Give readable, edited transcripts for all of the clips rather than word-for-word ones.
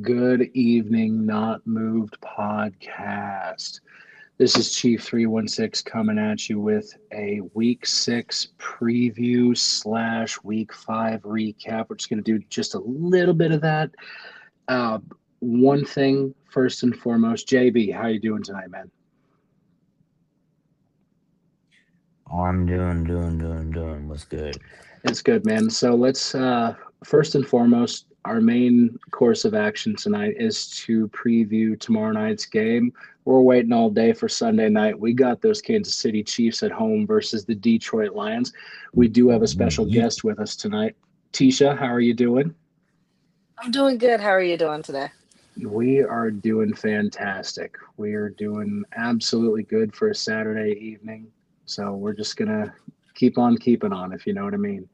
Good evening, Not Moved podcast. This is Chief 316 coming at you with a week six preview slash week five recap. We're just going to do just a little bit of that. Uh, One thing first and foremost, JB, how you doing tonight, man? Oh, I'm doing. What's good? It's good, man. So let's first and foremost, our main course of action tonight is to preview tomorrow night's game. We're waiting all day for Sunday night. We got those Kansas City Chiefs at home versus the Detroit Lions. We do have a special Yeet. guest with us tonight. Tisha, how are you doing? I'm doing good. How are you doing today? We are doing fantastic. We are doing absolutely good for a Saturday evening. So we're just gonna keep on keeping on, if you know what I mean.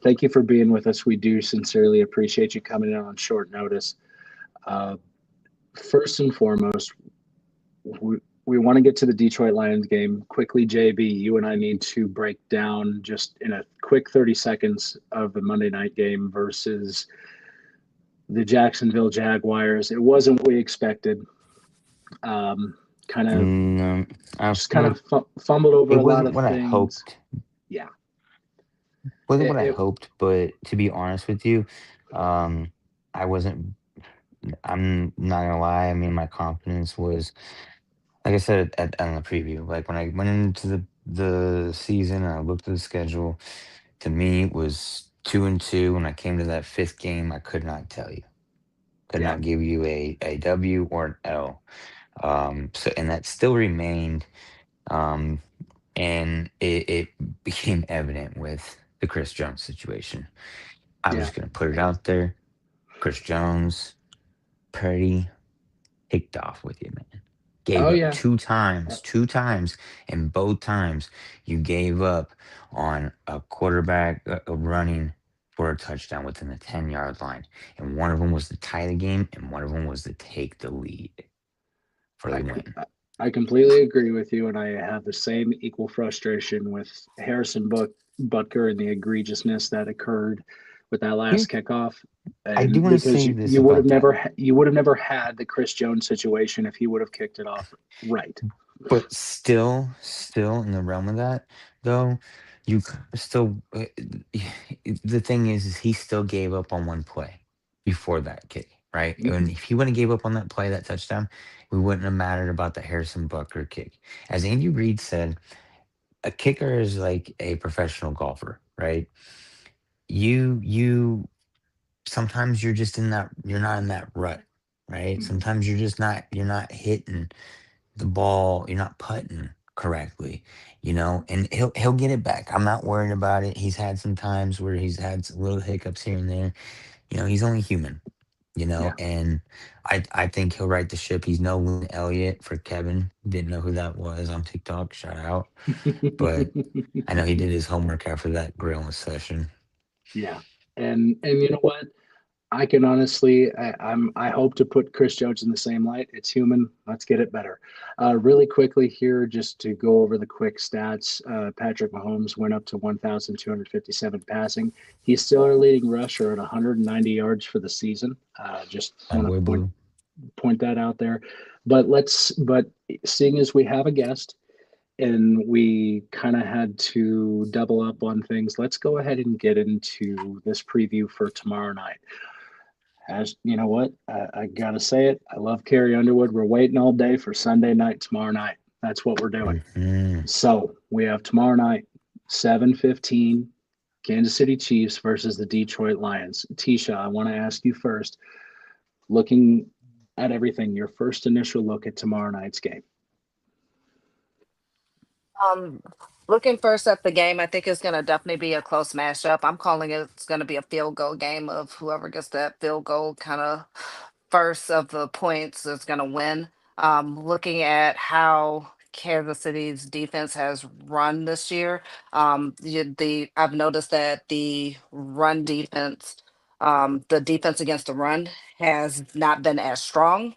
Thank you for being with us. We do sincerely appreciate you coming in on short notice. Uh, First and foremost, we want to get to the Detroit Lions game quickly. JB, you and I need to break down just in a quick 30 seconds of the Monday night game versus the Jacksonville Jaguars. It wasn't what we expected. Um, kind of Mm, I just kind feel of fumbled over it a lot wasn't of what I things. hoped. Yeah, Wasn't what I it hoped, but to be honest with you, um, I wasn't. I'm not gonna lie. I mean, my confidence was, like I said on the preview. Like when I went into the season, and I looked at the schedule. To me, it was 2-2. When I came to that fifth game, I could not tell you. Could yeah, not give you a W or an L. So and that still remained. Um, and it became evident with the Chris Jones situation. I'm yeah. just gonna put it out there. Chris Jones, pretty ticked off with you, man. Gave Oh up yeah. two times, and both times you gave up on a quarterback running for a touchdown within the 10-yard line. And one of them was to tie the game, and one of them was to take the lead for I, the com- win. I completely agree with you, and I have the same equal frustration with Butker and the egregiousness that occurred with that Here, last kickoff, I do and want to because say you, this you would have about that. never you would have never had the Chris Jones situation if he would have kicked it off right. But still in the realm of that, though, still the thing is he still gave up on one play before that kick, right? And if he wouldn't have gave up on that play, that touchdown, we wouldn't have mattered about the Harrison Bucker kick. As Andy Reid said, a kicker is like a professional golfer, right? You sometimes you're just in that you're not in that rut, right? Sometimes you're not hitting the ball, you're not putting correctly, and he'll get it back. I'm not worried about it. He's had some times where he's had some little hiccups here and there. He's only human, Yeah. and I think he'll right the ship. He's no Lynn Elliott for Kevin. Didn't know who that was on TikTok. Shout out. But I know he did his homework after that grilling session. Yeah, and you know what? I can honestly, I hope to put Chris Jones in the same light. It's human. Let's get it better. Really quickly here, just to go over the quick stats. Patrick Mahomes went up to 1,257 passing. He's still our leading rusher at 190 yards for the season. Just My want to boy Blue. point that out there. But seeing as we have a guest and we kind of had to double up on things, let's go ahead and get into this preview for tomorrow night. As you know what, I gotta say it. I love Carrie Underwood. We're waiting all day for Sunday night tomorrow night. That's what we're doing. Hmm. So we have tomorrow night, 7:15, Kansas City Chiefs versus the Detroit Lions. Tisha, I want to ask you first, looking at everything, your first initial look at tomorrow night's game. Um, Looking first at the game, I think it's going to definitely be a close matchup. I'm calling it's going to be a field goal game of whoever gets that field goal kind of first of the points is going to win. Looking at how Kansas City's defense has run this year, I've noticed that the defense against the run has not been as strong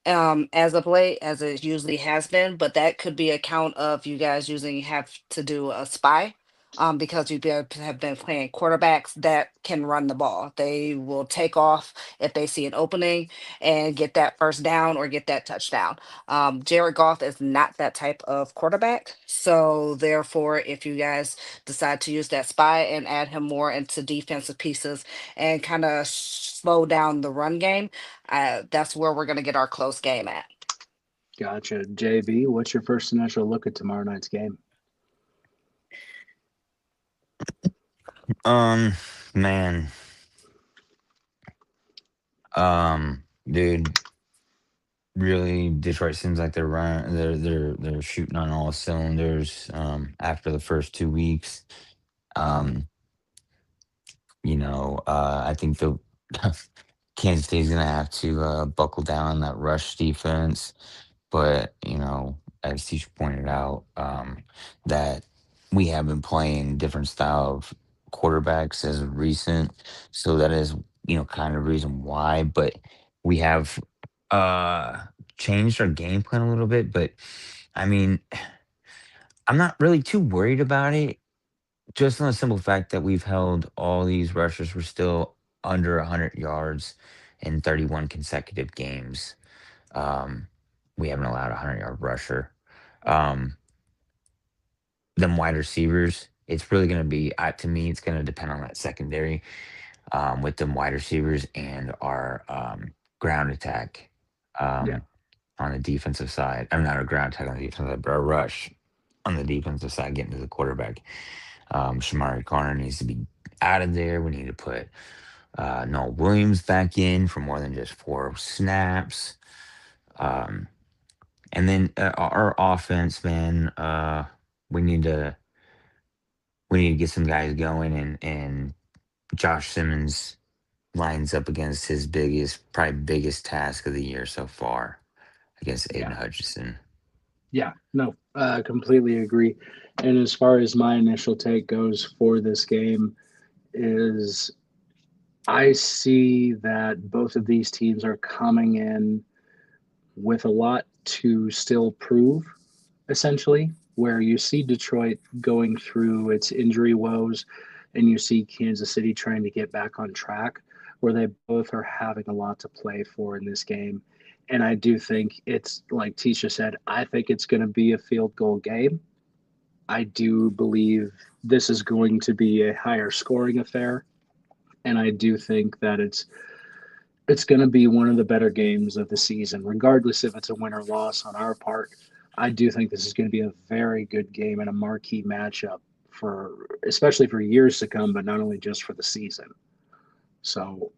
as of late as it usually has been, but that could be a count of you guys using have to do a spy. because have been playing quarterbacks that can run the ball. They will take off if they see an opening and get that first down or get that touchdown. Jared Goff is not that type of quarterback. So, therefore, if you guys decide to use that spy and add him more into defensive pieces and kind of slow down the run game, that's where we're going to get our close game at. Gotcha. JB, what's your first initial look at tomorrow night's game? Um, man, dude, really, Detroit seems like they're shooting on all cylinders. After the first 2 weeks, um, I think the Kansas City's gonna have to buckle down on that rush defense. But as Teach pointed out, that we have been playing different style of quarterbacks as of recent, so that is kind of reason why. But we have uh changed our game plan a little bit. But I mean, I'm not really too worried about it, just on the simple fact that we've held all these rushers. We're still under 100 yards in 31 consecutive games. Um, we haven't allowed a 100-yard rusher. Um, them wide receivers, it's really going to be, to me, it's going to depend on that secondary, with them wide receivers and our ground attack, Yeah. um, on the defensive side. I'm not a ground attack on the defensive side, but our rush on the defensive side, getting to the quarterback. Shamari Garner needs to be out of there. We need to put Noel Williams back in for more than just 4 snaps. Um, and then our offense, man, we need to we need to get some guys going, and Josh Simmons lines up against his probably biggest task of the year so far against Aiden Yeah. Hutchinson. Yeah. No, completely agree. And as far as my initial take goes for this game, is I see that both of these teams are coming in with a lot to still prove, essentially, where you see Detroit going through its injury woes and you see Kansas City trying to get back on track, where they both are having a lot to play for in this game. And I do think it's like Tisha said, I think it's going to be a field goal game. I do believe this is going to be a higher scoring affair. And I do think that it's going to be one of the better games of the season, regardless if it's a win or loss on our part. I do think this is going to be a very good game and a marquee matchup for, especially for years to come, but not only just for the season. So,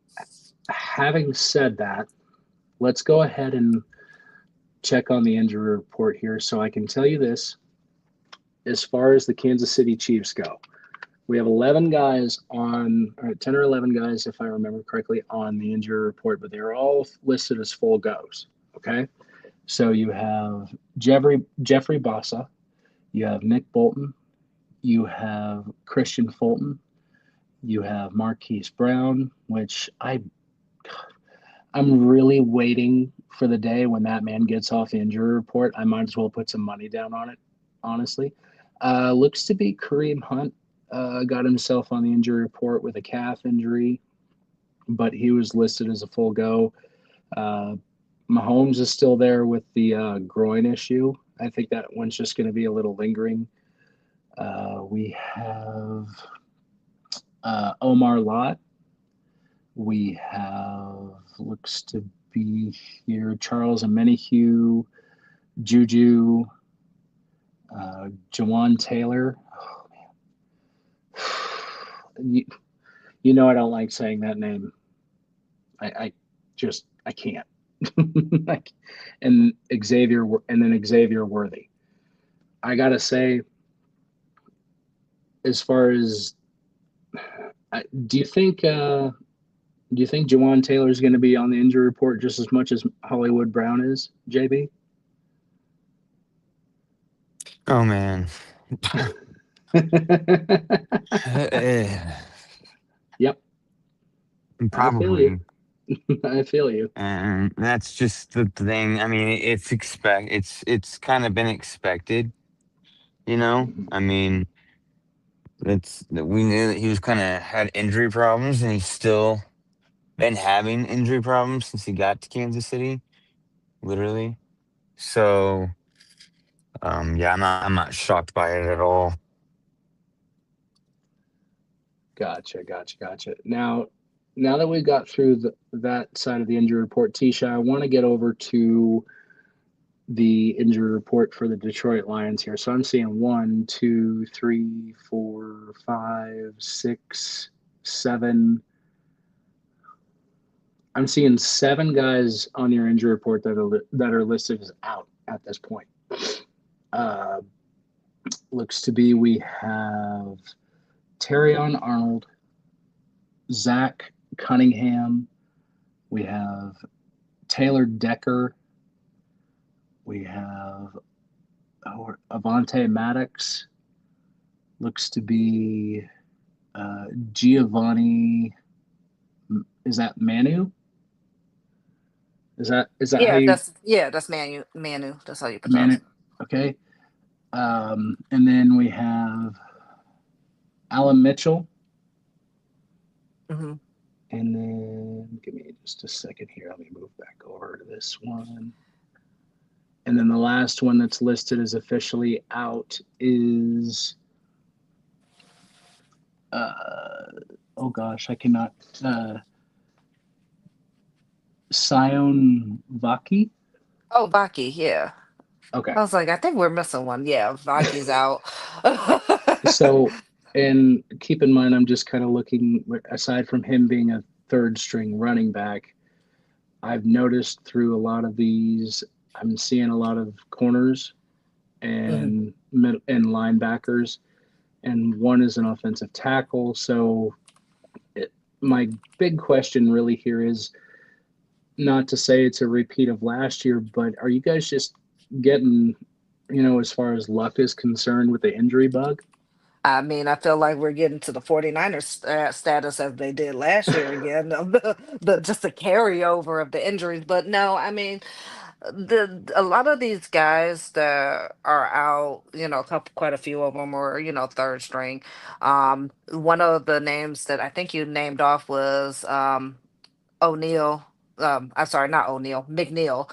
having said that, let's go ahead and check on the injury report here. So I can tell you this: as far as the Kansas City Chiefs go, we have 11 guys on, or 10 or 11 guys, if I remember correctly, on the injury report, but they're all listed as full goes. Okay. So you have Jeffrey Bossa, you have Nick Bolton, you have Christian Fulton, you have Marquise Brown, which I'm really waiting for the day when that man gets off the injury report. I might as well put some money down on it, honestly. Looks to be Kareem Hunt got himself on the injury report with a calf injury, but he was listed as a full go. Uh, Mahomes is still there with the groin issue. I think that one's just going to be a little lingering. We have Omar Lott. We have, looks to be here, Charles Omenihu, Juju, Jawan Taylor. Oh, man. You know I don't like saying that name. I just, I can't. and Xavier Worthy. I gotta say, as far as, do you think Jawan Taylor is going to be on the injury report just as much as Hollywood Brown is, JB? Oh man. Yep, I feel you. Probably. I feel you. And that's just the thing. I mean, it's kind of been expected. Mhm. I mean, We knew that he was kind of had injury problems, and he's still been having injury problems since he got to Kansas City, literally. So, yeah, I'm not shocked by it at all. Gotcha. Now that we got through that side of the injury report, Tisha, I want to get over to the injury report for the Detroit Lions here. So I'm seeing one, two, three, four, five, six, seven. I'm seeing seven guys on your injury report that are listed as out at this point. Uh, looks to be we have Terrion Arnold, Zach Cunningham, we have Taylor Decker, we have Avante Maddox, looks to be Giovanni. Is that Manu? Is that how you That's Manu. That's how you pronounce Manu? it. Okay. And then we have Alan Mitchell. Hmm. And then give me just a second here. Let me move back over to this one. And then the last one that's listed as officially out is oh gosh, I cannot Sion Vaki. Oh, Baki, yeah. Okay. I was like, I think we're missing one. Yeah, Baki's out. So, and keep in mind, I'm just kind of looking, aside from him being a third string running back, I've noticed through a lot of these, I'm seeing a lot of corners Mhm. and and linebackers, and one is an offensive tackle. So, my big question really here is not to say it's a repeat of last year, but are you guys just getting, as far as luck is concerned with the injury bug? I mean, I feel like we're getting to the 49ers status as they did last year again, of the just the carryover of the injuries. But no, I mean, a lot of these guys that are out, quite a few of them are, third string. One of the names that I think you named off was O'Neal. I'm sorry, not O'Neal, McNeil.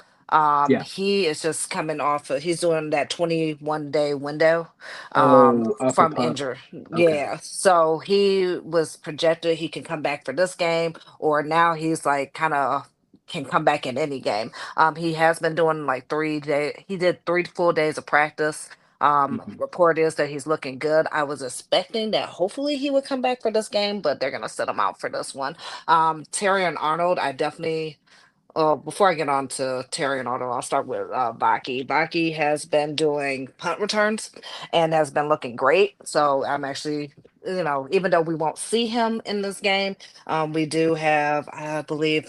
Yeah. He is just coming off he's doing that 21-day window Oh, upper from pup. injury. Okay. Yeah. So he was projected he can come back for this game, or now he's like kind of can come back in any game. He has been doing like 3 day he did 3 full days of practice. Hmm. Report is that he's looking good. I was expecting that hopefully he would come back for this game, but they're gonna set him out for this one. Terry and Arnold, I definitely. Before I get on to Terry and Arnold, I'll start with Baki. Baki has been doing punt returns and has been looking great. So I'm actually, even though we won't see him in this game, we do have, I believe,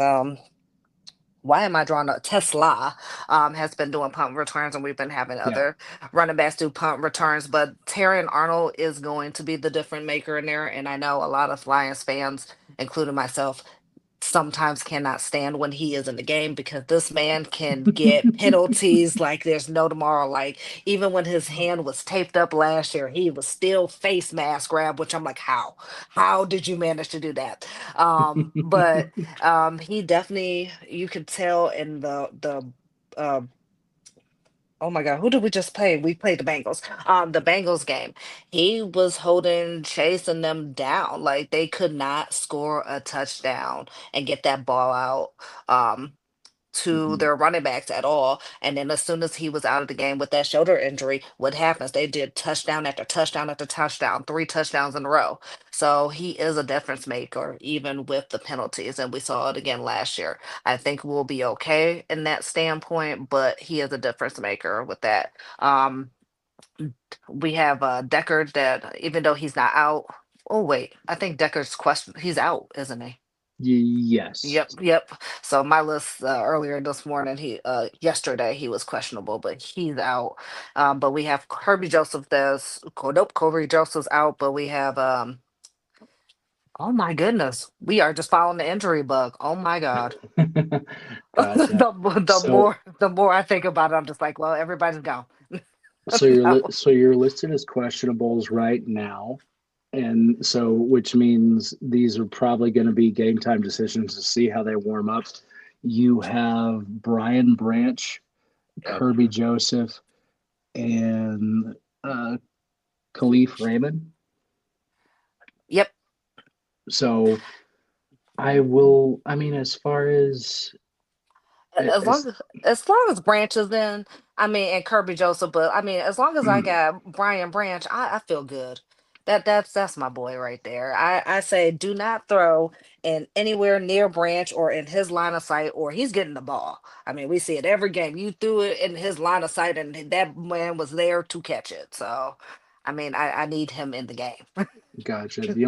why am I drawing a Tesla has been doing punt returns, and we've been having Yeah. other running backs do punt returns. But Terry and Arnold is going to be the different maker in there. And I know a lot of Lions fans, including myself, sometimes cannot stand when he is in the game because this man can get penalties like there's no tomorrow. Like even when his hand was taped up last year, he was still face mask grab, which I'm like, how? How did you manage to do that? But he definitely you could tell in the uh oh my God, who did we just play? We played the Bengals. The Bengals game. He was holding, chasing them down. Like they could not score a touchdown and get that ball out. To Hmm. their running backs at all. And then as soon as he was out of the game with that shoulder injury, what happens? They did touchdown after touchdown after touchdown, 3 touchdowns in a row. So he is a difference maker, even with the penalties. And we saw it again last year. I think we'll be okay in that standpoint, but he is a difference maker with that. We have Decker that even though he's not out. Oh wait, I think Decker's question he's out, isn't he? Yes. Yep. So my list earlier this morning, yesterday he was questionable, but he's out. But we have Kirby Joseph. Nope, Corey Joseph's out, but we have oh my goodness, we are just following the injury bug. Oh my God. Gotcha. So, The more I think about it, I'm just like, well, everybody's gone. so you're No. so you're listed as questionables right now. And so, which means these are probably going to be game time decisions to see how they warm up. You have Brian Branch, Yep. Kirby Joseph, and uh, Khalif Raymond. Yep. So I mean, as far As as, long as Branch is in, I mean, and Kirby Joseph, but I mean, as long as I mm, got Brian Branch, I feel good. That's my boy right there. I say do not throw in anywhere near Branch or in his line of sight, or he's getting the ball. I mean, we see it every game. You threw it in his line of sight, and that man was there to catch it. So, I mean, I need him in the game. gotcha. The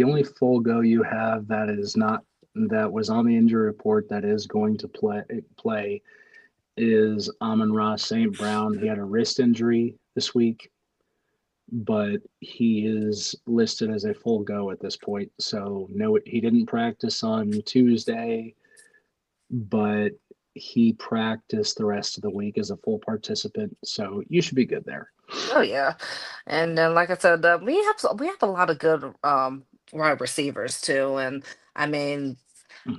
only full go you have that is not that was on the injury report that is going to play is Amon Ross St. Brown. He had a wrist injury this week, but he is listed as a full go at this point. So no, he didn't practice on Tuesday, but he practiced the rest of the week as a full participant. So you should be good there. Oh yeah, and then like I said, we have a lot of good wide receivers too, and I mean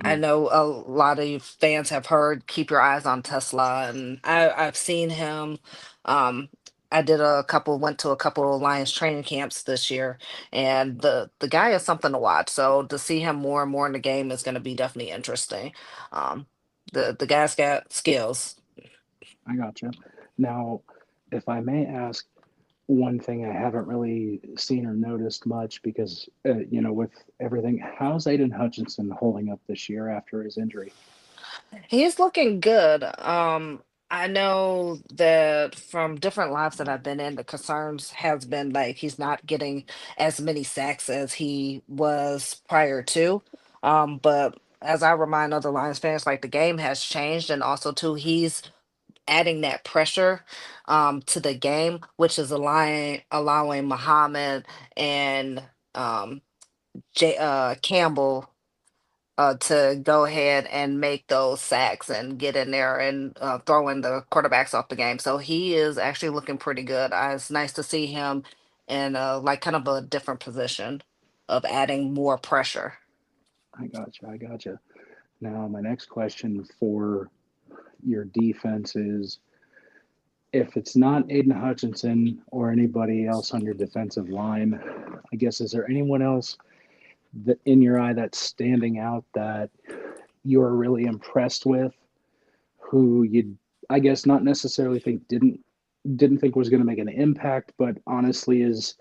I Mhm. know a lot of you fans have heard keep your eyes on Tesla, and I've seen him. Um, I went to a couple of Lions training camps this year, and the guy is something to watch. So to see him more and more in the game is going to be definitely interesting. Um, the guy's got skills. I gotcha. Now, if I may ask, one thing I haven't really seen or noticed much because, with everything, how's Aiden Hutchinson holding up this year after his injury? He's looking good. I know that from different lives that I've been in, the concerns has been like he's not getting as many sacks as he was prior to. But as I remind other Lions fans, like the game has changed, and also too, he's adding that pressure to the game, which is allowing Muhammad and Campbell to go ahead and make those sacks and get in there and throwing the quarterbacks off the game. So he is actually looking pretty good. It's nice to see him in like kind of a different position of adding more pressure. I gotcha. I gotcha. Now, my next question for your defense is if it's not Aiden Hutchinson or anybody else on your defensive line, I guess, is there anyone else that in your eye that's standing out that you're really impressed with who you, I guess, not necessarily think didn't think was going to make an impact, but honestly is,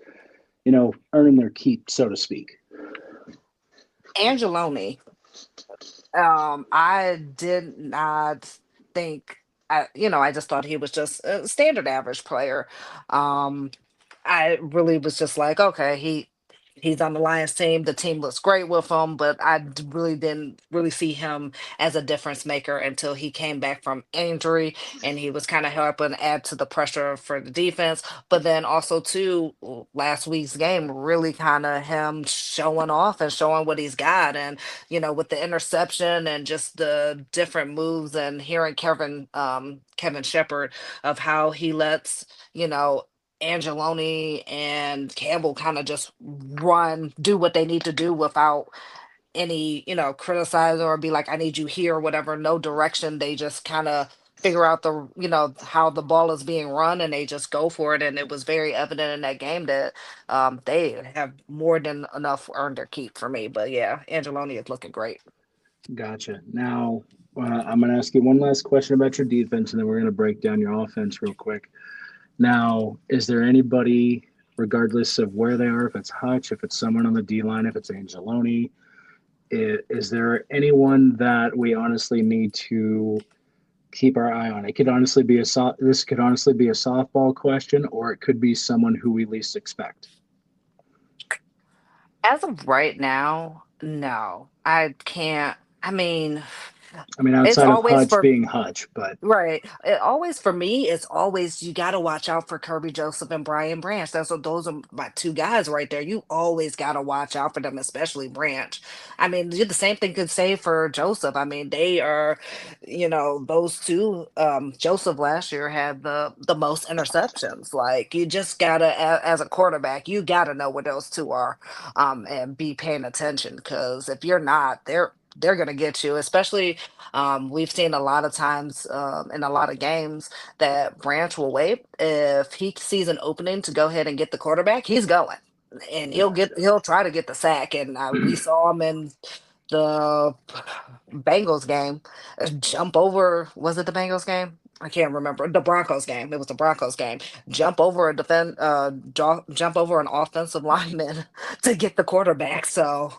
earning their keep, so to speak. Angeloni, I did not think. I just thought he was just a standard average player. Um, I really was just like, okay, he's on the Lions team. The team looks great with him, but really didn't really see him as a difference maker until he came back from injury and he was kind of helping add to the pressure for the defense. But then also too, last week's game really kind of him showing off and showing what he's got, and with the interception and just the different moves and hearing Kevin Shepard of how he lets you know Angeloni and Campbell kind of just do what they need to do without any, criticize or be like, I need you here or whatever, no direction. They just kind of figure out how the ball is being run and they just go for it. And it was very evident in that game that they have more than enough earned their keep for me. But yeah, Angeloni is looking great. Gotcha. Now, I'm going to ask you one last question about your defense, and then we're going to break down your offense real quick. Now, is there anybody, regardless of where they are, if it's Hutch, if it's someone on the D line, if it's Angeloni, is there anyone that we honestly need to keep our eye on? It could honestly be this could honestly be a softball question, or it could be someone who we least expect. As of right now, no, I can't. I mean, I mean, It's outside of always Hutch for being Hutch, but Right. It always for me, it's always you got to watch out for Kirby Joseph and Brian Branch. That's what those are my two guys right there. You always got to watch out for them, especially Branch. I mean, the same thing could say for Joseph. I mean, they are, those two. Joseph last year had the most interceptions. Like you just gotta, as a quarterback, you gotta know where those two are, and be paying attention because if you're not, they're gonna get you, especially we've seen a lot of times in a lot of games that Branch will wait. If he sees an opening to go ahead and get the quarterback, he's going. And he'll try to get the sack. And we saw him in the Bengals game jump over. Was it the Bengals game? I can't remember. The Broncos game. It was the Broncos game. Jump over jump over an offensive lineman to get the quarterback. So,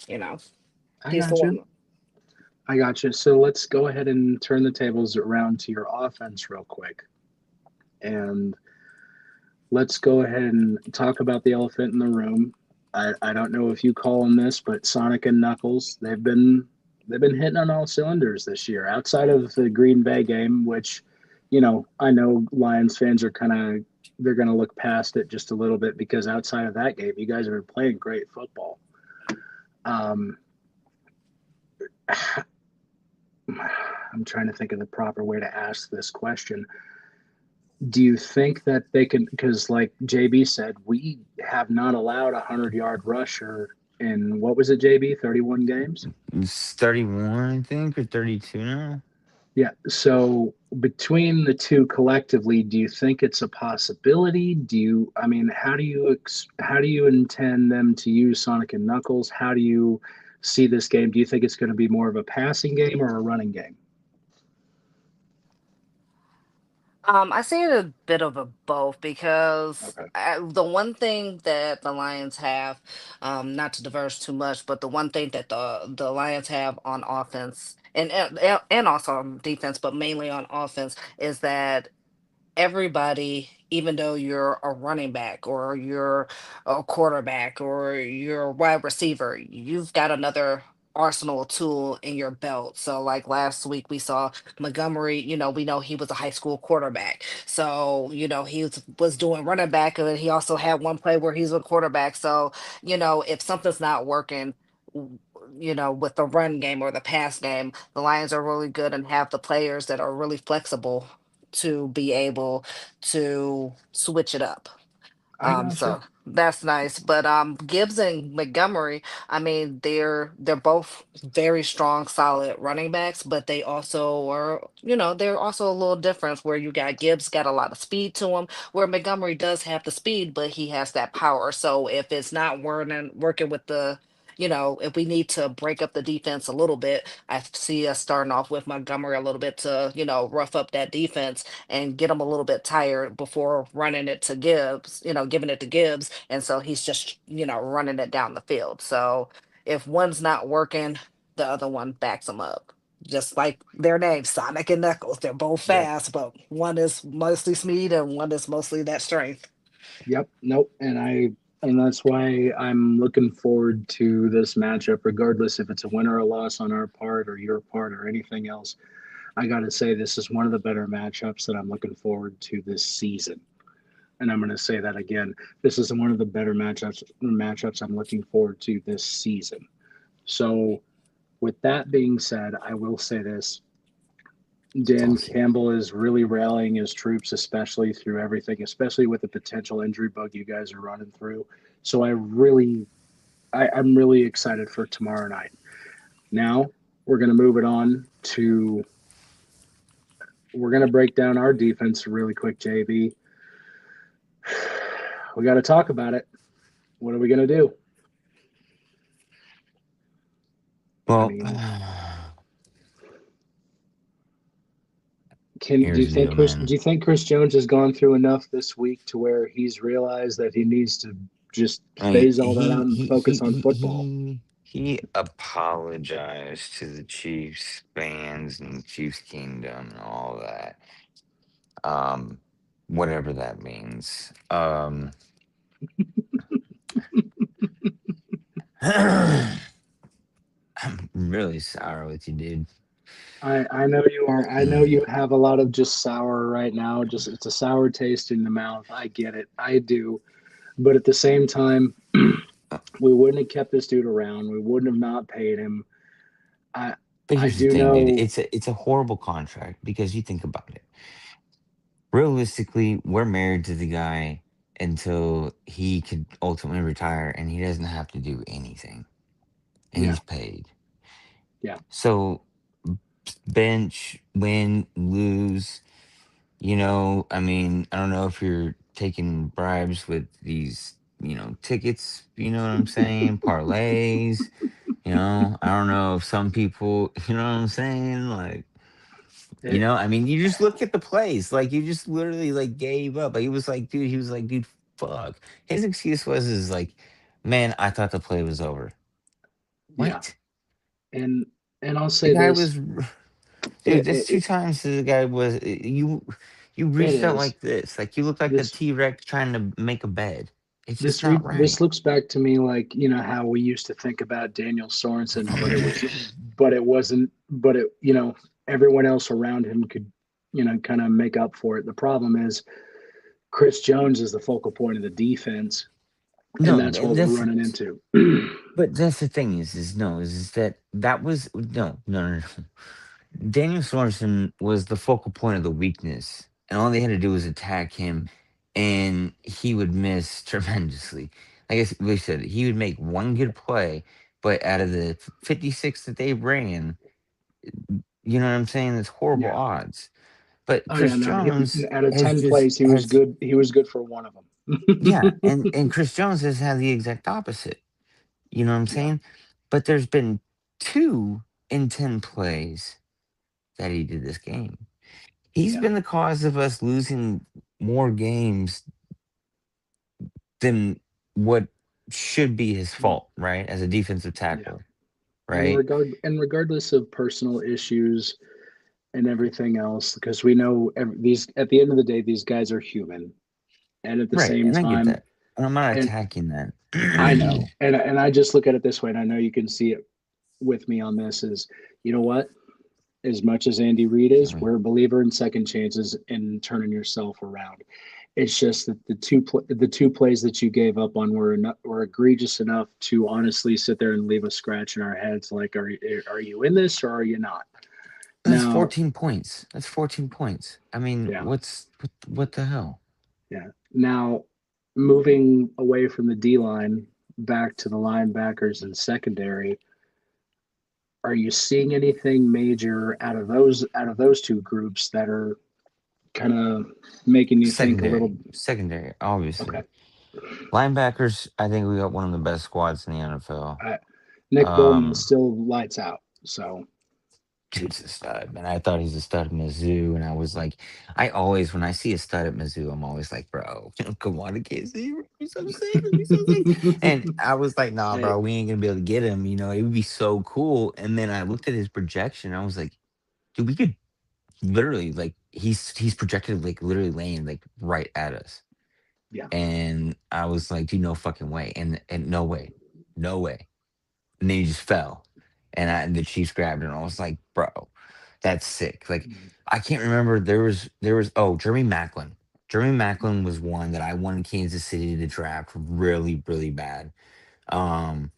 you know, I he's the got you. one. I got you. So let's go ahead and turn the tables around to your offense real quick. And let's go ahead and talk about the elephant in the room. I don't know if you call them this, but Sonic and Knuckles, they've been hitting on all cylinders this year. Outside of the Green Bay game, which, I know Lions fans are they're gonna look past it just a little bit because outside of that game, you guys have been playing great football. Um, I'm trying to think of the proper way to ask this question. Do you think that they can, because like JB said, we have not allowed a 100-yard rusher in, what was it, JB, 31 games? It's 31, I think, or 32 now. Yeah. So between the two collectively, do you think it's a possibility? I mean, how do you intend them to use Sonic and Knuckles? How do you see this game? Do you think it's going to be more of a passing game or a running game? I see it a bit of a both because Okay. the one thing that the Lions have, not to diverge too much, but the one thing that the Lions have on offense and also on defense, but mainly on offense, is that everybody, even though you're a running back or you're a quarterback or you're a wide receiver, you've got another arsenal tool in your belt. So like last week we saw Montgomery, we know he was a high school quarterback. So, he was doing running back and he also had one play where he's a quarterback. So, if something's not working, w- with the run game or the pass game, the Lions are really good and have the players that are really flexible to be able to switch it up. I gotcha. So that's nice. But Gibbs and Montgomery, I mean, they're both very strong, solid running backs, but they also are, they're also a little different where you got Gibbs got a lot of speed to him, where Montgomery does have the speed, but he has that power. So if it's not working with if we need to break up the defense a little bit, I see us starting off with Montgomery a little bit to, rough up that defense and get him a little bit tired before running it to Gibbs, giving it to Gibbs. And so he's just, running it down the field. So if one's not working, the other one backs him up. Just like their names, Sonic and Knuckles. They're both Yep. fast, but one is mostly speed and one is mostly that strength. Yep. Nope. And that's why I'm looking forward to this matchup, regardless if it's a win or a loss on our part or your part or anything else. I got to say, this is one of the better matchups that I'm looking forward to this season. And I'm going to say that again. This is one of the better matchups I'm looking forward to this season. So, with that being said, I will say this: It's Dan awesome. Campbell is really rallying his troops, especially through everything, especially with the potential injury bug you guys are running through. So I'm really excited for tomorrow night. Now we're going to move it on to we're going to break down our defense really quick, JB. We got to talk about it. What are we going to do? I Well, mean, here's the deal, Do man. you think Chris Jones has gone through enough this week to where he's realized that he needs to just Like phase all that out and focus on football? he apologized to the Chiefs fans and Chiefs Kingdom and all that. Um, whatever that means. I'm really sorry with you, dude. I know you are. I know you have a lot of just sour right now. Just it's a sour taste in the mouth. I get it. I do. But at the same time, we wouldn't have kept this dude around. We wouldn't have not paid him. I But I here's the do thing, dude. know. It's a horrible contract because you think about it. Realistically, we're married to the guy until he could ultimately retire, and he doesn't have to do anything, and Yeah, he's paid. yeah, So bench, win, lose. I mean, I don't know if you're taking bribes with these, tickets. You know what I'm saying? Parlays. I don't know if some people. You know what I'm saying? Like. it, I mean, you just look at the plays. Like, you just literally like gave up. Like, he was like, dude, fuck. His excuse is like, man, I thought the play was over. yeah. What? And I'll The say guy this. was, dude. It, That's two it, times the guy was. You it reached out is like this. Like you look like a this T Rex trying to make a bed. It's just this not this right. looks back to me like how we used to think about Daniel Sorensen, but it wasn't. But it everyone else around him could kind of make up for it. The problem is Chris Jones is the focal point of the defense, and No, that's what and we're that's running into. but that's the thing is no is that was no. Daniel Sorensen was the focal point of the weakness, and all they had to do was attack him, and he would miss tremendously. Like we said, he would make one good play, but out of the 56 that they ran, you know what I'm saying? It's horrible Yeah. odds. But Oh yeah. Chris No. Him Jones out of has 10 plays, he was has good. He was good for one of yeah, them. and Chris Jones has had the exact opposite. You know what I'm Yeah. saying? But there's been 2 in 10 plays that he did this game. He's Yeah. been the cause of us losing more games than what should be his fault, right? As a defensive Yeah. tackle, And right? regardless of personal issues and everything else, because we know these at the end of the day, these guys are human, and at the Right. same And I get time, that. And I'm not and attacking that. I know, and I just look at it this way, and I know you can see it with me on this is, you know what? As much as Andy Reid is, Sorry. we're a believer in second chances and turning yourself around. It's just that the two plays that you gave up on were egregious enough to honestly sit there and leave a scratch in our heads. Like, are you in this or are you not? That's Now, 14 points. That's 14 points. I mean, yeah, what the hell? yeah. Now, moving away from the D line back to the linebackers and secondary, are you seeing anything major out of those two groups that are kind of making you think a little? Secondary, obviously. Okay. Linebackers, I think we got one of the best squads in the NFL. Nick Bolton is Um, still lights out. So Dude's a stud, man. I thought he's a stud at Mizzou, and I was like, I always, when I see a stud at Mizzou, I'm always like, bro, come on, I can't see, bro. He's so sick, he's so sick. And I was like, nah, hey, bro, we ain't gonna be able to get him. It would be so cool. And then I looked at his projection, and I was like, dude, we could literally like he's projected like literally laying like right at us. yeah, And I was like, dude, no fucking way, and no way, no way. And then he just fell, and the Chiefs grabbed him. And I was like, bro, that's sick. Like, I can't remember. There was Jeremy Macklin. Jeremy Macklin was one that I wanted Kansas City to draft really, really bad. Um,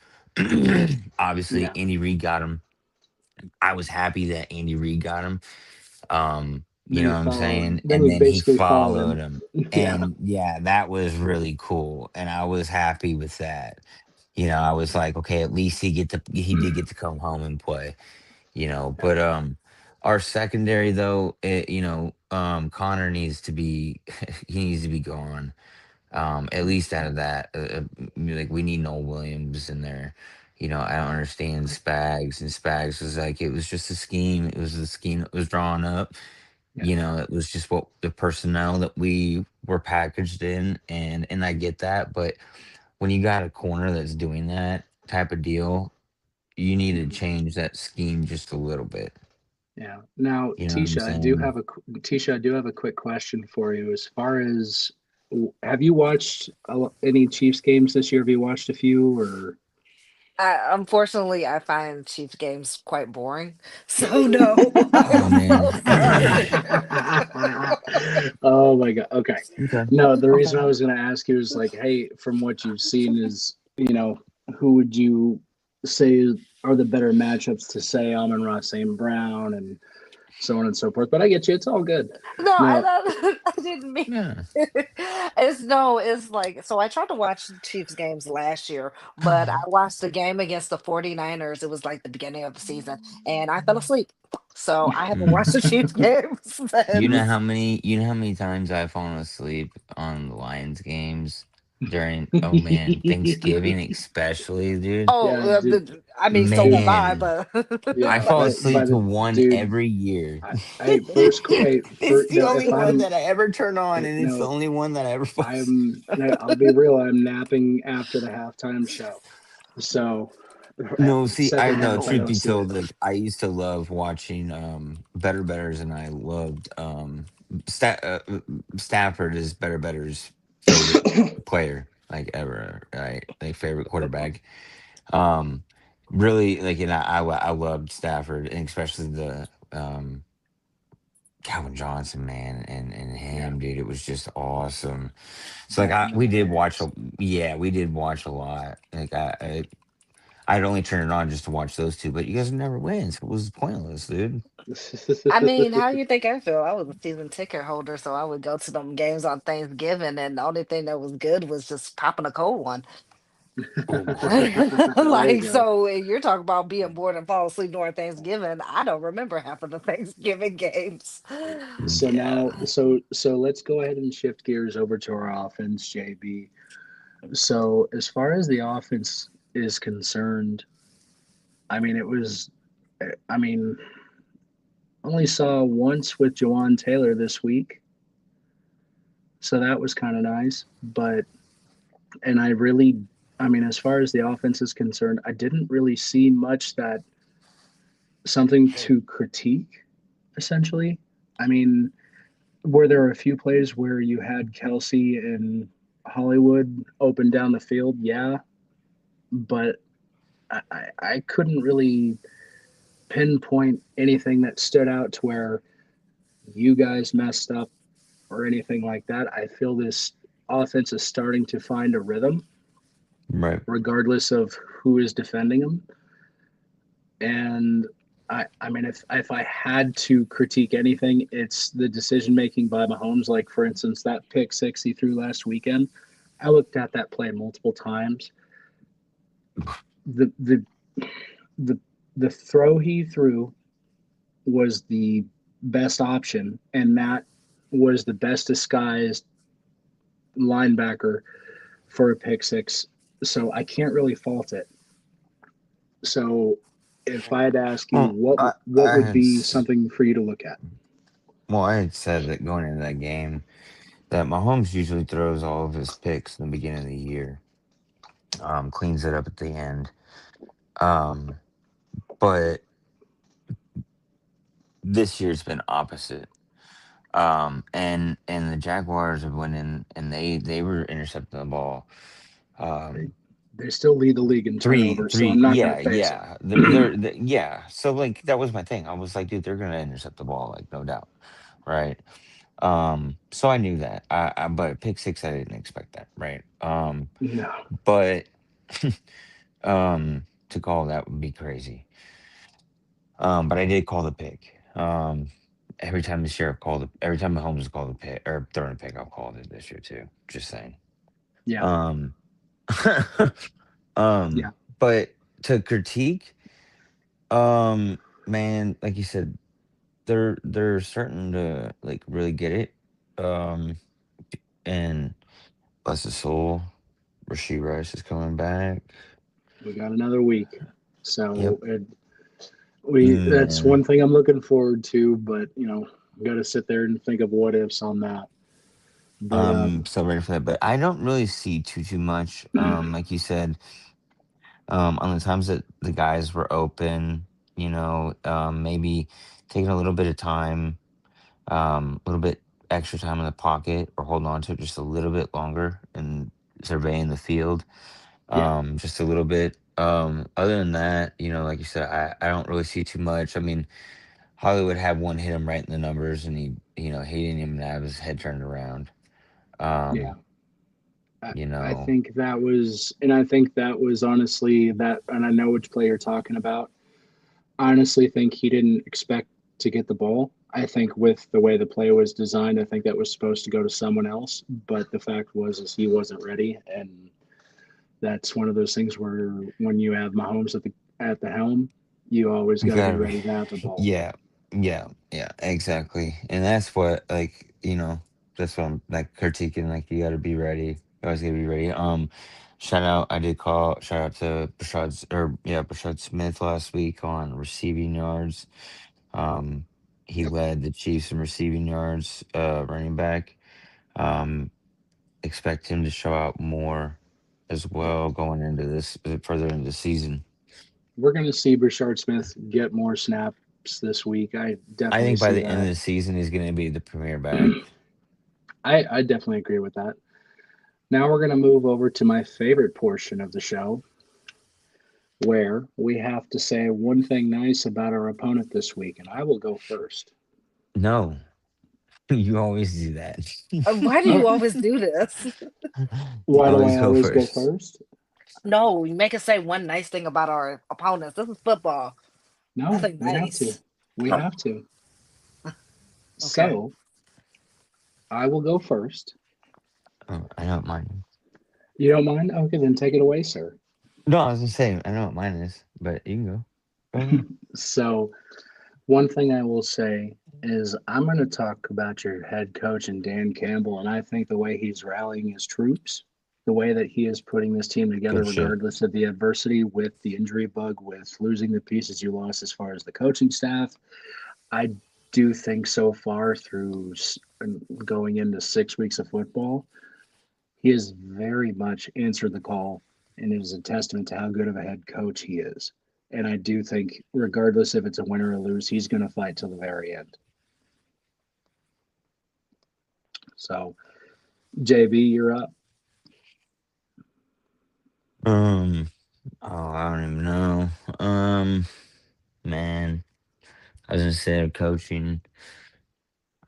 obviously yeah. Andy Reid got him. I was happy that Andy Reid got him. You Then know he what I'm followed him. saying? Then And he then he basically followed followed him. him. Yeah, And yeah, that was really cool. And I was happy with that. I was like, okay, at least he did get to come home and play. yeah, But our secondary though, Connor needs to be he needs to be gone. At least out of that, like we need Noel Williams in there. I don't understand Spags, and Spags was like it was just a scheme. It was the scheme that was drawn up. yeah. It was just what the personnel that we were packaged in, and I get that, but when you got a corner that's doing that type of deal, you need to Mhm. change that scheme just a little bit. Yeah. Now, You know what I'm saying? Tisha, I do have a quick question for you. As far as, have you watched any Chiefs games this year? Have you watched a few or? Unfortunately, I find Chiefs games quite boring. So no, Oh I'm man. so sorry. Oh my God. Okay. Okay. No, the Okay. reason I was going to ask you is like, hey, from what you've seen, is, who would you say are the better matchups to say Amon-Ra St. Brown and so on and so forth? But I get you. It's all good. No, No. I didn't mean. Yeah. It's no, it's like so I tried to watch the Chiefs games last year, but I watched the game against the 49ers. It was like the beginning of the season, and I fell asleep. So I haven't watched the Mm. Chiefs games since. You know how many times I've fallen asleep on the Lions games during, oh man, Thanksgiving especially, dude. Oh, Yeah, dude. I mean, so have I, Man, but I Yeah, fall by asleep to the one dude. every year. Hey, first, hey, It's the no, only if one I'm, that I ever turn on, and it's the no, only one that I ever fall asleep. I'll be real. I'm napping after the halftime show. So, No, see, I second know. half, I Truth don't be see it. told, like I used to love watching Better Betters, and I loved Stafford is Better Better's favorite player like ever, right? Like favorite quarterback. Um, really like, and I loved Stafford, and especially the Calvin Johnson, man, and Yeah, him, dude. It was just awesome. So like back in the we did watch days. a yeah, we did watch a lot. Like I'd only turn it on just to watch those two, but you guys would never win, so it was pointless, dude. I mean, how do you think I feel? I was a season ticket holder, so I would go to them games on Thanksgiving, and the only thing that was good was just popping a cold one. Oh, There you Like, go. so you're talking about being bored and fall asleep during Thanksgiving. I don't remember half of the Thanksgiving games. So now, yeah. so let's go ahead and shift gears over to our offense, JB. So as far as the offense is concerned, I mean, it was, I mean, only saw once with Jawan Taylor this week, so that was kind of nice. But and I really, I mean, as far as the offense is concerned, I didn't really see much that something to critique. Essentially, I mean, were there a few plays where you had Kelsey and Hollywood open down the field? Yeah, but I couldn't really pinpoint anything that stood out to where you guys messed up or anything like that. I feel this offense is starting to find a rhythm, Right. regardless of who is defending them. And I mean, if I had to critique anything, it's the decision making by Mahomes. Like for instance, that pick six he threw last weekend. I looked at that play multiple times. The the the the throw he threw was the best option, and that was the best disguised linebacker for a pick six. So I can't really fault it. So if I had to ask you Well, what would be something for you to look at? I had said that going into that game that Mahomes usually throws all of his picks in the beginning of the year, cleans it up at the end. Um, but this year's been opposite. And the Jaguars have went in and they were intercepting the ball. They Um, they still lead the league in turnovers, so I'm not going yeah, to phase yeah. them. Yeah. So like that was my thing. I was like, dude, they're gonna intercept the ball, like no doubt, right? So I knew that. But pick six, I didn't expect that, right? No, But to call that would be crazy. But I did call the pick. Every time the sheriff called it, every time Mahomes has called a pick or thrown a pick, I've called it this year too. Just saying. yeah, Um, yeah, but to critique, man, like you said, they're starting to like really get it. Um, and bless his soul, Rasheed Rice is coming back. we got another week, Yep. so we that's Man. one thing I'm looking forward to. But got to sit there and think of what ifs on that. But I'm so ready for that, but I don't really see too much. Like you said, on the times that the guys were open, maybe taking a little bit of time, a little bit extra time in the pocket, or holding on to it just a little bit longer and surveying the field, yeah, just a little bit. Other than that, like you said, I don't really see too much. I mean, Hollywood had one hit him right in the numbers, and he didn't even have his head turned around. Yeah. Um, I, you I know, think that was, and I think that was honestly that, and I know which play you're talking about. I honestly think he didn't expect to get the ball. I think with the way the play was designed, I think that was supposed to go to someone else. But the fact was, is he wasn't ready, and that's one of those things where when you have Mahomes at the helm, you always you got to be gotta be, ready to have the ball. yeah, yeah, yeah, exactly. And that's what, like, that's what I'm like critiquing. Like, you gotta be ready. You always gotta be ready. Shout out to Brashad Smith last week on receiving yards. Um, he Yep. led the Chiefs in receiving yards, running back. Um, expect him to show out more as Yep. well going into this further into the season. We're going to see Brashard Smith get more snaps this week. I I definitely think by see the end of that. the season, he's going to be the premier back. I definitely agree with that. Now we're going to move over to my favorite portion of the show, where we have to say one thing nice about our opponent this week, and I will go first. No, you always do that. Why do Oh, you always do this? You why do always I go always go first. first? No, you make us say one nice thing about our opponents. This is football. No, Nothing we have to. nice. We have to. Okay. So I will go first. Oh, I know what mine is. You don't mind? Okay, then take it away, sir. No, I was gonna say I know what mine is, but you can go. Go ahead. So, one thing I will say is I'm going to talk about your head coach and Dan Campbell, and I think the way he's rallying his troops, the way that he is putting this team together, Good shit. regardless of the adversity with the injury bug, with losing the pieces you lost as far as the coaching staff, I do think so far through going into 6 weeks of football, he has very much answered the call, and it is a testament to how good of a head coach he is. And I do think, regardless if it's a win or a lose, he's going to fight till the very end. So, JB, you're up. Um. Oh, I don't even know. Um. Man, I was gonna say coaching.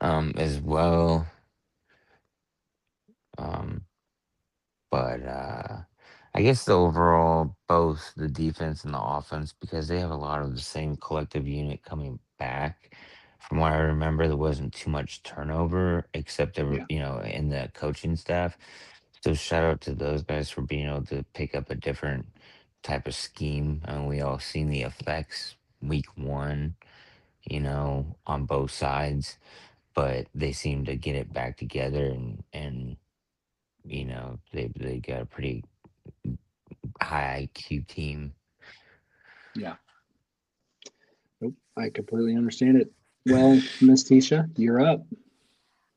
As well. Um. But I guess the overall, both the defense and the offense, because they have a lot of the same collective unit coming back. From what I remember, there wasn't too much turnover, except Yeah. in the coaching staff. So shout out to those guys for being able to pick up a different type of scheme. And we all seen the effects week one, on both sides, but they seem to get it back together, and they got a pretty high IQ team. Yeah. Nope. I completely understand it. Well, Miss Tisha, you're up.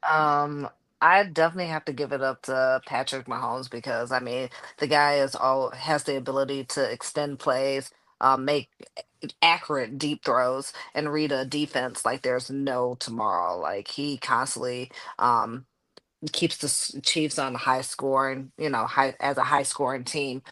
Um, I definitely have to give it up to Patrick Mahomes because I mean the guy is all has the ability to extend plays, make accurate deep throws, and read a defense like there's no tomorrow. Like he constantly keeps the Chiefs on high scoring, high as a high scoring team.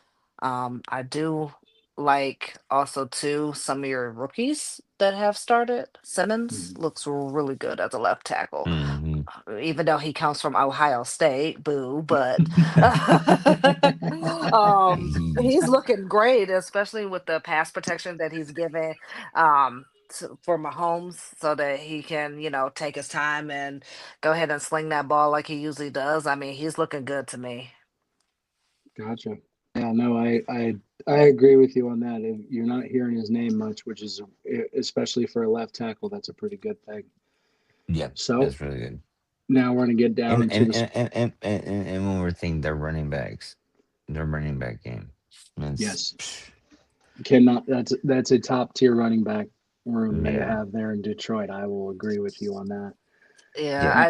I do like also too some of your rookies that have started. Simmons Mhm. looks really good as a left tackle, Hmm. even though he comes from Ohio State, boo, but he's looking great, especially with the pass protection that he's given for Mahomes so that he can, take his time and go ahead and sling that ball like he usually does. I mean, he's looking good to me. Gotcha. Yeah, no, I agree with you on that. If you're not hearing his name much, which is especially for a left tackle, that's a pretty good thing. Yeah, So that's really good. now we're going to get And down to and the and and and, and, and when we're thinking their running back game, it's yes, cannot. That's a top tier running back room they yeah, have there in Detroit. I will agree with you on that. Yeah, yeah,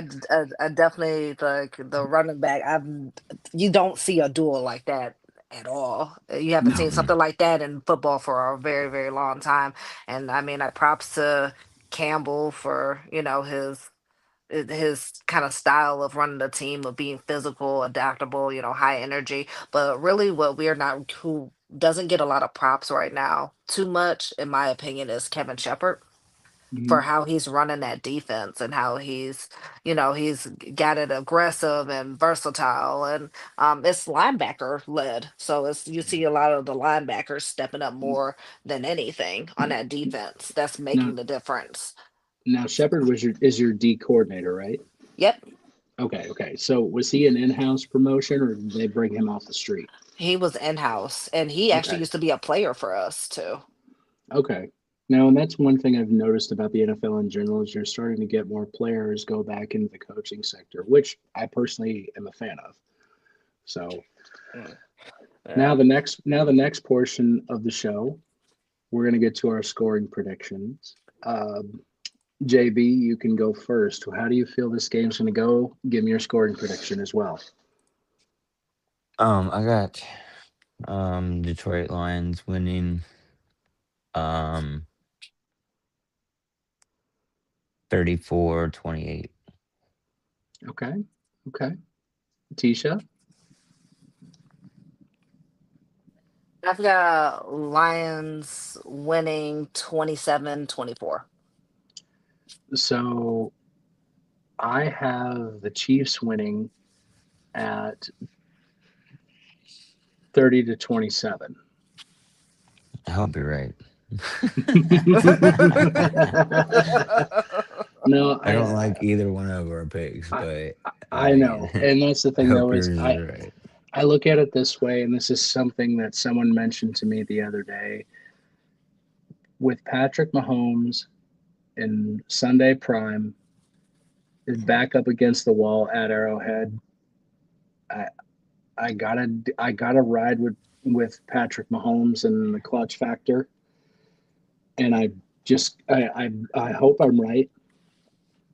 I definitely like the running back. You don't see a duel like that at all. You haven't No, seen mm-mm. something like that in football for a very, very long time. And I mean, I props to Campbell for, his his kind of style of running the team of being physical, adaptable, high energy. But really, what we're not who doesn't get a lot of props right now, too much, in my opinion, is Kevin Shepard for Mhm. how he's running that defense and how he's got it aggressive and versatile and it's linebacker led. So it's you see a lot of the linebackers stepping up more than anything on that defense. That's Now, making the difference. now Shepard is your D coordinator, right? Yep. Okay, okay. So was he an in-house promotion, or did they bring him off the street? He was in-house and he actually Okay, used to be a player for us too. okay. Now, and that's one thing I've noticed about the NFL in general is you're starting to get more players go back into the coaching sector, which I personally am a fan of. So Mm, now yeah. the next portion of the show, we're gonna get to our scoring predictions. JB, you can go first. How do you feel this game's gonna go? Give me your scoring prediction as well. I got Detroit Lions winning um 34-28. Okay, okay. Tisha. I've got Lions winning 27-24. So I have the Chiefs winning at 30-27. I hope you're right. No, I don't like either one of our picks, I but I I know, and that's the I thing hope though is yours is I right. I look at it this way, and this is something that someone mentioned to me the other day. With Patrick Mahomes in Sunday Prime is back up against the wall at Arrowhead. I I gotta ride with Patrick Mahomes and the clutch factor, and I hope I'm right,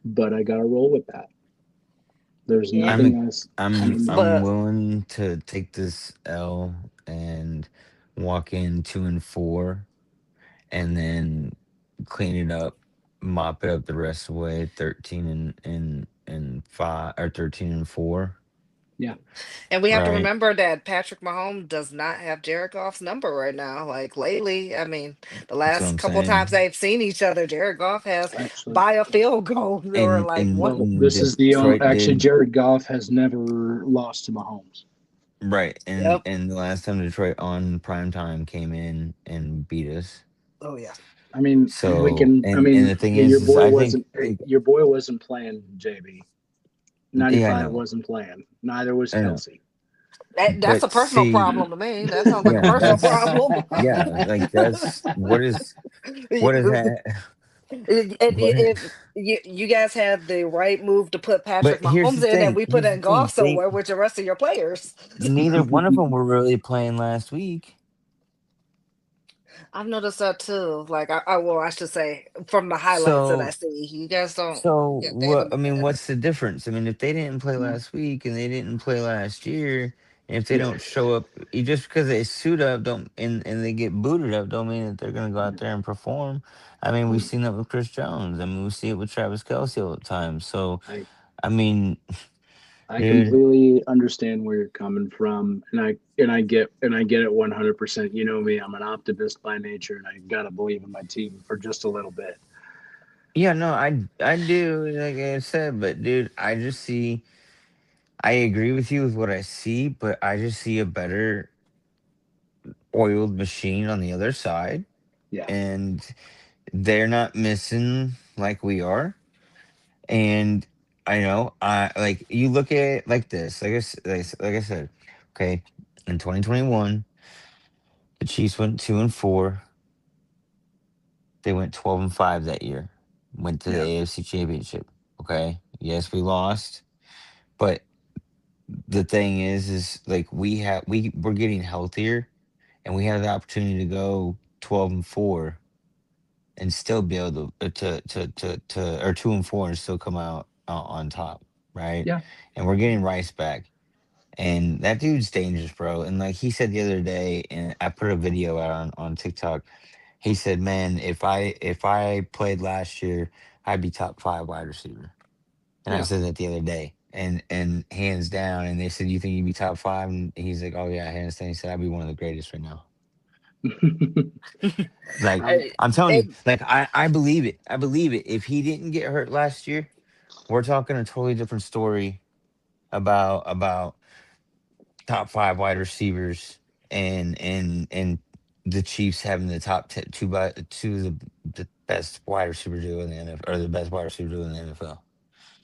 but I gotta roll with that. There's Yeah. I'm a, nothing else. I I'm mean, I'm But willing to take this L and walk in 2-4 and then clean it up, mop it up the rest of the way, 13 and 5 or 13-4, yeah. And we have to right? remember that Patrick Mahomes does not have Jared Goff's number right now. Like lately, I mean, the That's what last I'm couple times saying. they've seen each other, Jared Goff has Actually, by a field goal or And like and, one. well, and this is the only. Detroit Actually, did Jared Goff has never lost to Mahomes. right, and Yep. and the last time Detroit on prime time came in and beat us. Oh yeah. I mean, we So can. I and mean, the thing your is boy I think wasn't. Your boy wasn't playing. JB yeah, I 95 know. wasn't playing. Neither was I know. Kelsey. That's a But personal see, problem to me. That sounds like a yeah, personal that's problem. yeah, like that's what is that what If you guys had the right move to put Patrick but Mahomes in, and we put here's the in golf thing, they somewhere with the rest of your players. neither one of them were really playing last week. I've noticed that too. Like well, I should say from the highlights that I So see, you guys don't. so Yeah, they what haven't I been mean, bad. what's the difference? I mean, if they didn't play last week and they didn't play last year, and if they Yeah. don't show up just because they suit up don't and they get booted up don't mean that they're gonna go out there and perform. I mean, we've seen that with Chris Jones. I mean, we see it with Travis Kelsey all the time. So I I mean, I dude, completely understand where you're coming from, and I get it 100%. You know me, I'm an optimist by nature, and I gotta believe in my team for just a little bit. yeah, no, I do, like I said, but dude, I just see. I agree with you with what I see, but I just see a better oiled machine on the other side, Yeah. and they're not missing like we are. And I know, I like you look at it like this, like I said, okay, in 2021, the Chiefs went 2-4. They went 12-5 that year. Went to the Yeah. AFC Championship. Okay, yes, we lost, but the thing is like we're getting healthier, and we have the opportunity to go 12-4 and still be able to or 2-4 and still come out on top, right? Yeah. And we're getting Rice back, and that dude's dangerous, bro. And like he said the other day, and I put a video out on TikTok. He said, "Man, if I played last year, I'd be top 5 wide receiver." And I Yeah. said that the other day. And hands down, and they said, "You think you'd be top five?" And he's like, "Oh yeah, hands down." He said, "I'd be one of the greatest right now." Like I, I- I'm telling you, it, like I believe it. I believe it. If he didn't get hurt last year, we're talking a totally different story about top five wide receivers and the Chiefs having the two of the best wide receiver duo in the NFL, or the best wide receiver duo in the NFL.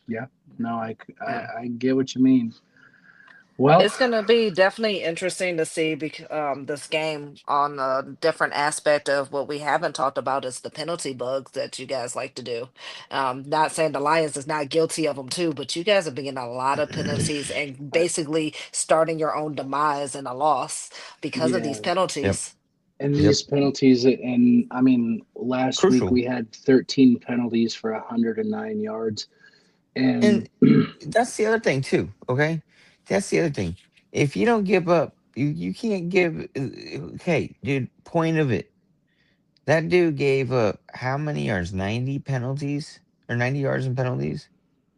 yeah, no, yeah. I get what you mean. Well, It's gonna be definitely interesting to see this game on a different aspect of what we haven't talked about is the penalty bugs that you guys like to do. Not saying the Lions is not guilty of them too, but you guys are being a lot of penalties and I, basically starting your own demise in a loss because of these yeah, Yep. penalties. and Yep. these penalties, and I mean, last week Crucial. we had 13 penalties for 109 yards, and And that's the other thing too. Okay, that's the other thing. If you don't give up, you can't give. Okay, dude. Point of it. That dude gave up how many yards? 90 penalties or 90 yards in penalties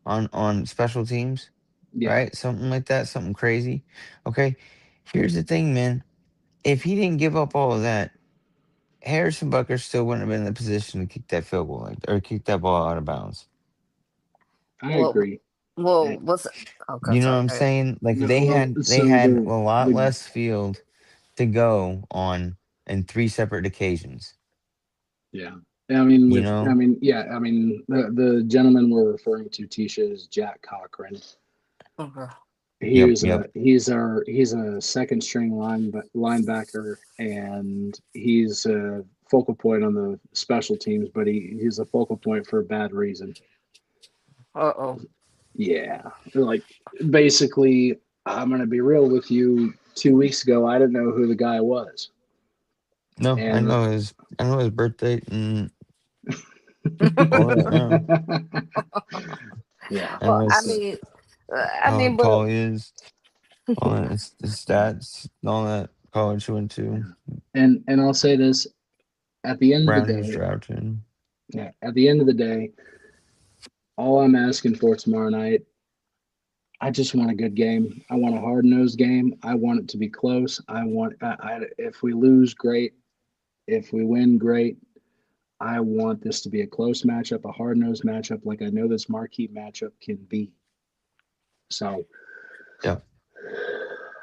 on special teams, yeah, right? Something like that. Something crazy. Okay. Here's the thing, man. If he didn't give up all of that, Harrison Bucker still wouldn't have been in the position to kick that field goal, like, or kick that ball out of bounds. I Well, agree. well, And, what's okay? You know what Sorry. I'm Go ahead. saying? Like no, well, they so had a lot the less field to go on in three separate occasions. yeah. I mean, You know? I mean, the gentleman we're referring to, Tisha, is Jack Cochran. Okay. Yep, yep. He's a second string linebacker, and he's a focal point on the special teams, but he's a focal point for a bad reason. Uh-oh. Yeah, like basically, I'm gonna be real with you. 2 weeks ago, I didn't know who the guy was, No, and I know his birthday and all that. yeah, I Well, know I so mean, how but tall he is, all that his stats, all that college he went to. yeah, and I'll say this at the end of the Brown he was day, drafted. yeah, at the end of the day, all I'm asking for tomorrow night, I just want a good game. I want a hard nosed game. I want it to be close. If we lose, great. If we win, great. I want this to be a close matchup, a hard nosed matchup, like I know this marquee matchup can be. So, Yeah.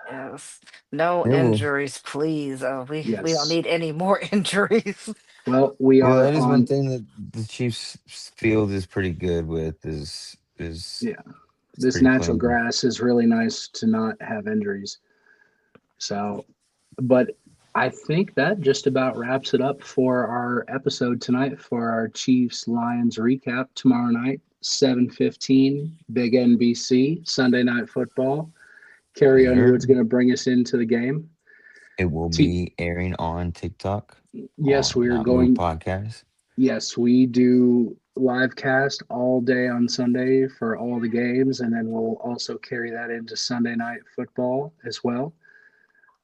yes, no It will. injuries, please. We don't yes. need any more injuries. Well, we Well, are that is one on, thing that the Chiefs field is pretty good with yeah, it's this pretty natural clean. grass is really nice to not have injuries. So, but I think that just about wraps it up for our episode tonight for our Chiefs Lions recap tomorrow night, 7:15, big NBC, Sunday Night Football. Carrie Yes, sir. Underwood's going to bring us into the game. It will T- be airing on TikTok yes, on we are Not Move going. Podcast. Yes, we do live cast all day on Sunday for all the games, and then we'll also carry that into Sunday Night Football as well.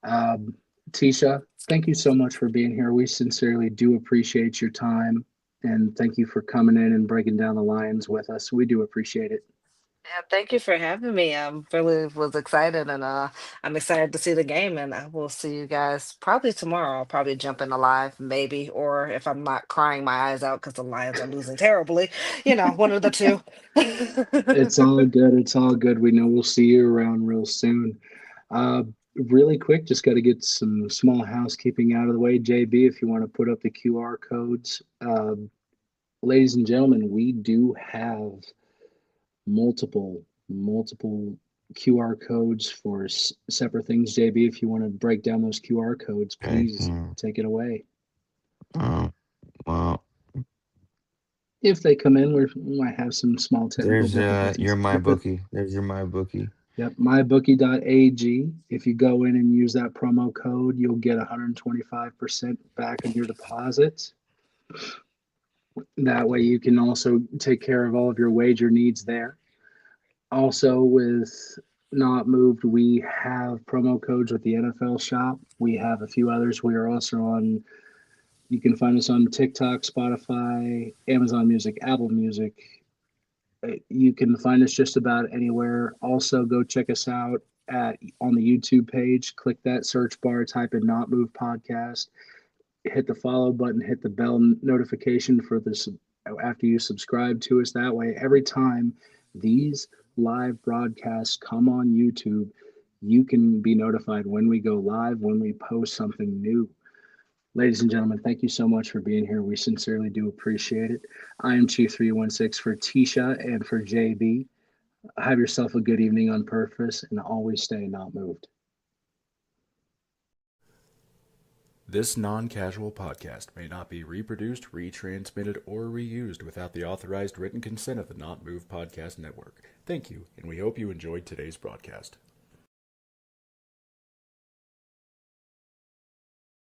Um, Tisha, thank you so much for being here. We sincerely do appreciate your time, and thank you for coming in and breaking down the Lions with us. We do appreciate it. Yeah, thank you for having me. I'm really was excited and I'm excited to see the game and I will see you guys probably tomorrow. I'll probably jump in the live maybe or if I'm not crying my eyes out because the Lions are losing terribly, one of the two. It's all good. It's all good. We know we'll see you around real soon. Uh, Really quick, just got to get some small housekeeping out of the way. JB, if you want to put up the QR codes. Ladies and gentlemen, we do have multiple QR codes for separate things. JB, if you want to break down those QR codes, Okay. please take it away. Well, If they come in, we might have some small technical there's difficulties. your my But bookie. There's your my bookie. yep, mybookie.ag. If you go in and use that promo code, you'll get 125% back on your deposits. That way, you can also take care of all of your wager needs there. Also, with Not Moved, we have promo codes with the NFL shop. We have a few others. We are also on, you can find us on TikTok, Spotify, Amazon Music, Apple Music, You can find us just about anywhere. Also, go check us out at on the YouTube page. Click that search bar, type in Not Move Podcast, hit the follow button, hit the bell notification for this after you subscribe to us. That way, every time these live broadcasts come on YouTube, you can be notified when we go live, when we post something new. Ladies and gentlemen, thank you so much for being here. We sincerely do appreciate it. I am Chief 316 for Tisha and for JB. Have yourself a good evening on purpose and always stay not moved. This non-casual podcast may not be reproduced, retransmitted, or reused without the authorized written consent of the Not Move Podcast Network. Thank you, and we hope you enjoyed today's broadcast.